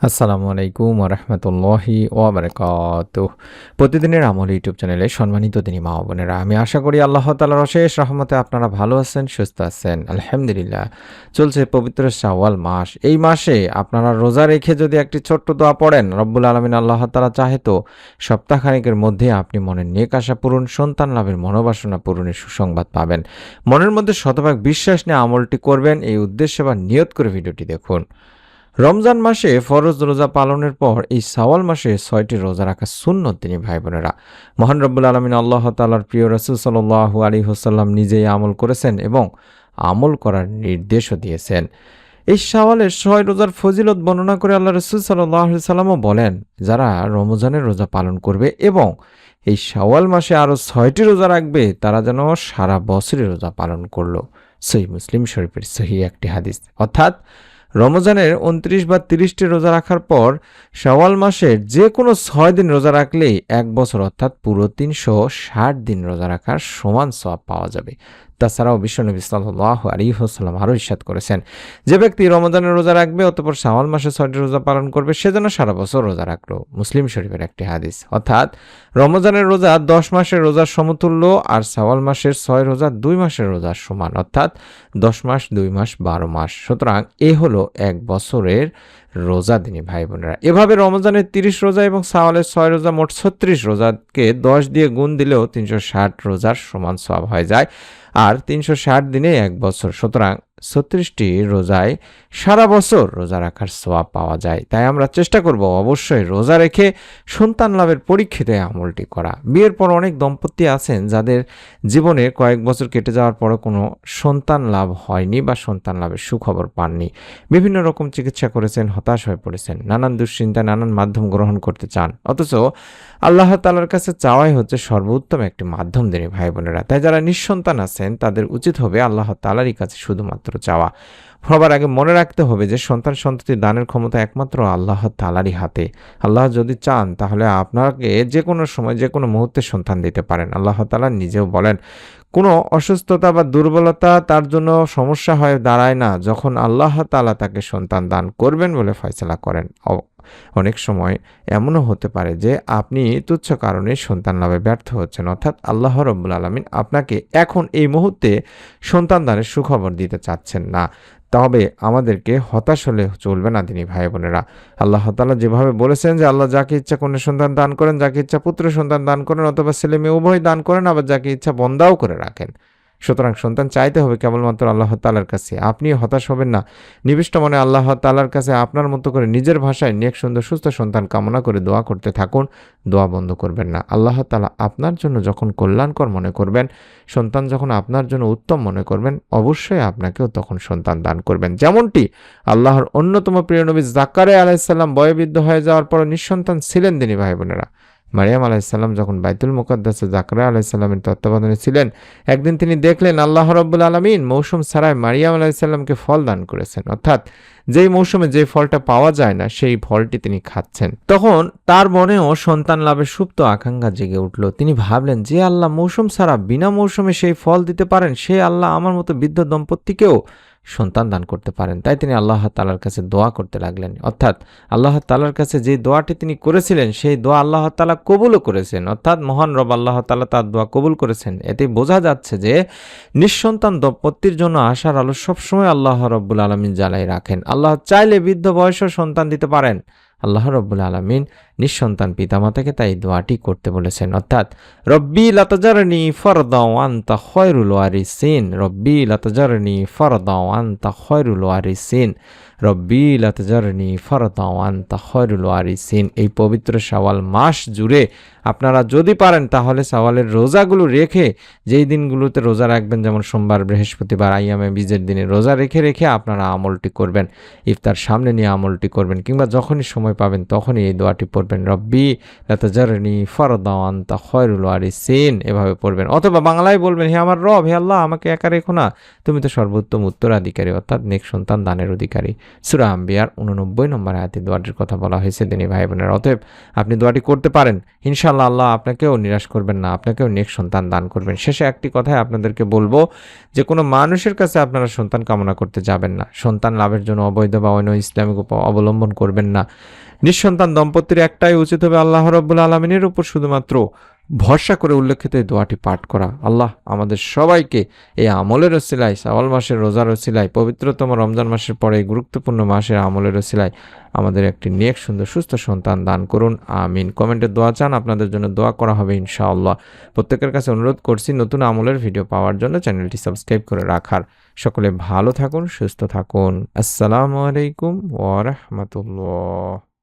আসসালামু আলাইকুম ওরহমতুল্লাহি ওবরাকাতুহ। প্রতিদিনের আমল ইউটিউব চ্যানেলে সম্মানিত দিনী মা ও বোনেরা, আমি আশা করি আল্লাহ তাআলার অশেষ রহমতে আপনারা ভালো আছেন, সুস্থ আছেন। আলহামদুলিল্লাহ। চলছে পবিত্র শাওয়াল মাস। এই মাসে আপনারা রোজা রেখে যদি একটি ছোট্ট দোয়া পড়েন, রব্বুল আলামিন আল্লাহ তাআলা চাহে তো সপ্তাহখানেকের মধ্যে আপনি মনের নেক আশা পূরণ, সন্তান লাভের মনোবাসনা পূরণের সুসংবাদ পাবেন। মনের মধ্যে শতভাগ বিশ্বাস নিয়ে আমলটি করবেন, এই উদ্দেশ্যে বা নিয়ত করে ভিডিওটি দেখুন। রমজান মাসে ফরজ রোজা পালনের পর এই শাওয়াল মাসে ৬টি রোজা রাখা সুন্নত তিনি ভাই বোনেরা। মহান রব্বুল আলামিন আল্লাহ তাআলার প্রিয় রাসূল সাল্লাল্লাহু আলাইহি ওয়াসাল্লাম নিজেই আমল করেছেন এবং আমল করার নির্দেশও দিয়েছেন। এই শাওয়ালের ৬ রোজার ফজিলত বর্ণনা করে আল্লাহ রাসূল সাল্লাল্লাহু আলাইহি ওয়াসাল্লামও বলেন, যারা রমজানের রোজা পালন করবে এবং এই শাওয়াল মাসে আরও ৬টি রোজা রাখবে, তারা যেন সারা বছরই রোজা পালন করলো। সহিহ মুসলিম শরীফের সহিহ একটি হাদিস। অর্থাৎ রমজানের ২৯ বা ৩০টি রোজা রাখার পর শাওয়াল মাসের যে কোনো ৬ দিন রোজা রাখলেই এক বছর অর্থাৎ পুরো ৩৬০ দিন রোজা রাখার সমান সওয়াব পাওয়া যাবে। তাছাড়াও বিশ্বনবী সাল্লাল্লাহু আলাইহি ওয়াসাল্লাম আরও ইরশাদ করেছেন, যে ব্যক্তি রমজানের রোজা রাখবে অতঃপর শাওয়াল মাসে ৬টি রোজা পালন করবে, সে যেন সারা বছর রোজা রাখলো। মুসলিম শরীফের একটি হাদিস। অর্থাৎ রমজানের রোজা ১০ মাসের রোজার সমতুল্য, আর শাওয়াল মাসের ৬ রোজা ২ মাসের রোজার সমান, অর্থাৎ ১০ মাস ২ মাস ১২ মাস। সুতরাং এ হলো এক বছরের রোজা দিনী ভাই বোনেরা। এভাবে রমজানের ৩০ রোজা এবং শাওয়ালের ৬ রোজা মোট ৩৬ রোজাকে ১০ দিয়ে গুণ দিলেও ৩৬০ রোজার সমান সওয়াব হয়ে যায়। আর ৩৬০ দিনে এক বছর, সুতরাং ৩৬টি রোজায় সারা বছর রোজা রাখার সওয়াব পাওয়া যায়। তাই আমরা চেষ্টা করব অবশ্যই রোজা রেখে সন্তান লাভের পরীক্ষিত আমলটি করা। বিয়ের পর অনেক দম্পতি আছেন যাদের জীবনে কয়েক বছর কেটে যাওয়ার পরও কোনো সন্তান লাভ হয়নি বা সন্তান লাভের সুখবর পাননি। বিভিন্ন রকম চিকিৎসা করেছেন, হতাশ হয়ে পড়েছেন, নানান দুশ্চিন্তায় নানান মাধ্যম গ্রহণ করতে চান, অথচ আল্লাহ তাআলার কাছে চাওয়াই হচ্ছে সর্বোত্তম একটি মাধ্যম দেনি ভাই বোনেরা। তাই যারা নিঃসন্তান আছেন তাদের উচিত হবে আল্লাহ তাআলারই কাছে শুধুমাত্র চাওয়া। সবার আগে মনে রাখতে হবে যে সন্তান দানের ক্ষমতা একমাত্র আল্লাহ তাআলারই হাতে। আল্লাহ যদি চান তাহলে আপনাকে যে কোনো সময় যে কোনো মুহূর্তে সন্তান দিতে পারেন। আল্লাহ তাআলা নিজেও বলেন, কোনো অসুস্থতা বা দুর্বলতা তার জন্য সমস্যা হয়ে দাঁড়ায় না যখন আল্লাহ তাআলা তাকে সন্তান দান করবেন বলে ফয়সালা করেন। অনেক সময় এমনও হতে পারে যে আপনি তুচ্ছ কারণে সন্তান লাভে ব্যর্থ হচ্ছেন, অর্থাৎ আল্লাহ রাব্বুল আলামিন আপনাকে এখন এই মুহূর্তে সন্তান দানের সুখবর দিতে চাচ্ছেন না। তবে আমাদেরকে হতাশ হলে চলবে না দিনী ভাই বোনেরা। আল্লাহ তাআলা যেভাবে বলেছেন যে আল্লাহ যাকে ইচ্ছা কন্যা সন্তান দান করেন, যাকে ইচ্ছা পুত্র সন্তান দান করেন, অথবা ছেলে মেয়ে উভয় দান করেন, আবার যাকে ইচ্ছা বন্দাও করে রাখেন। সুতরাং সন্তান চাইতে হবে কেবলমাত্র আল্লাহ তাআলার কাছে। আপনি হতাশ হবেন না। নিবিষ্ট মনে আল্লাহ তাআলার কাছে আপনার মতো করে নিজের ভাষায় নেক সুন্দর সুস্থ সন্তান কামনা করে দোয়া করতে থাকুন। দোয়া বন্ধ করবেন না। আল্লাহ তাআলা আপনার জন্য যখন কল্যাণকর মনে করবেন, সন্তান যখন আপনার জন্য উত্তম মনে করবেন, অবশ্যই আপনাকেও তখন সন্তান দান করবেন। যেমনটি আল্লাহর অন্যতম প্রিয় নবী জাকারিয়া আলাইহিস সালাম বয়োবৃদ্ধ হয়ে যাওয়ার পর নিঃসন্তান ছিলেন দিনী ভাই বোনেরা। মারিয়াম আলাইহিসসালাম যখন বাইতুল মুকাদ্দাসে জাকারিয়া আলাইহিসসালামের তত্ত্বাবধানে ছিলেন, একদিন তিনি দেখলেন আল্লাহ রাব্বুল আলামিন মৌসুম ছাড়াই মারিয়াম আলাইহিসসালামকে ফল দান করেছেন, অর্থাৎ যেই মৌসুমে যে ফলটা পাওয়া যায় না সেই ফলটি তিনি খাচ্ছেন। তখন তার মনেও সন্তান লাভের সুপ্ত আকাঙ্ক্ষা জেগে উঠল। তিনি ভাবলেন, যে আল্লাহ মৌসুম ছাড়া বিনা মৌসুমে সেই ফল দিতে পারেন, সে আল্লাহ আমার মতো বৃদ্ধ দম্পতিকেও সন্তান দান করতে পারেন। তাই তিনি আল্লাহ তাআলার কাছে দোয়া করতে লাগলেন, অর্থাৎ আল্লাহ তাআলার কাছে যে দোয়াটি তিনি করেছিলেন সেই দোয়া আল্লাহ তাআলা কবুলও করেছেন, অর্থাৎ মহান রব আল্লাহ তাআলা তার দোয়া কবুল করেছেন। এতে বোঝা যাচ্ছে যে নিঃসন্তান দম্পতির জন্য আশার আলো সবসময় আল্লাহ রাব্বুল আলামিন জ্বালাই রাখেন। আল্লাহ চাইলে বৃদ্ধ বয়সেও সন্তান দিতে পারেন। আল্লাহ রাব্বুল আলামিন নিঃসন্তান পিতামাতাকে তাই দোয়াটি করতে বলেছেন, অর্থাৎ রব্বি লা তাজারনি ফারদাও আনতা খায়রুল ওয়ারিসিন, রব্বি লা তাজারনি ফারদাও আনতা খায়রুল ওয়ারিসিন, রব্বি লা তাজারনি ফারদাও আনতা খায়রুল ওয়ারিসিন। এই পবিত্র শাওয়াল মাস জুড়ে আপনারা যদি পারেন তাহলে শাওয়ালের রোজাগুলো রেখে, যেই দিনগুলোতে রোজা রাখবেন, যেমন সোমবার, বৃহস্পতিবার, আইয়ামে বীজের দিনে রোজা রেখে রেখে আপনারা আমলটি করবেন। ইফতার সামনে নিয়ে আমলটি করবেন, কিংবা যখনই সময় পাবেন তখনই এই দোয়াটি পড়বেন। পড়বেন রব্বি লা তাজারনি ফারদা ওয়া আনতা খায়রুল ওয়ারিসিন, এভাবে পড়বেন। অথবা বাংলায় বলবেন, হে আমার রব, হে আল্লাহ, আমাকে একা রেখো না, তুমি তো সর্বোত্তম উত্তরাধিকারী অর্থাৎ নেক সন্তান দানের অধিকারী। সূরা আম্বিয়ার 89 নম্বর আয়াতে দোয়াটির কথা বলা হয়েছে দিনী ভাই বোনেরা। অতএব আপনি দোয়াটি করতে পারেন, ইনশাআল্লাহ আল্লাহ আপনাকেও নিরাশ করবেন না, আপনাকেও নেক সন্তান দান করবেন। শেষে একটি কথাই আপনাদেরকে বলবো, যে কোনো মানুষের কাছে আপনারা সন্তান কামনা করতে যাবেন না, সন্তান লাভের জন্য অবৈধ বা অন্য ইসলামিক উপায় অবলম্বন করবেন না। নিঃসন্তান দম্পতির একটাই উচিত হবে আল্লাহ রাব্বুল আলামিনের উপর শুধুমাত্র ভরসা করে উল্লেখিত এই দোয়াটি পাঠ করা। আল্লাহ আমাদের সবাইকে এই আমলের ওসিলায়, শাওয়াল মাসের রোজার ওসিলায়, পবিত্রতম রমজান মাসের পরে এই গুরুত্বপূর্ণ মাসের আমলের ওসিলায় আমাদের একটি নেক সুন্দর সুস্থ সন্তান দান করুন, আমিন। কমেন্টে দোয়া চান, আপনাদের জন্য দোয়া করা হবে ইনশাআল্লাহ। প্রত্যেকের কাছে অনুরোধ করছি নতুন আমলের ভিডিও পাওয়ার জন্য চ্যানেলটি সাবস্ক্রাইব করে রাখার। সকলে ভালো থাকুন, সুস্থ থাকুন। আসসালামু আলাইকুম ওয়া রাহমাতুল্লাহ।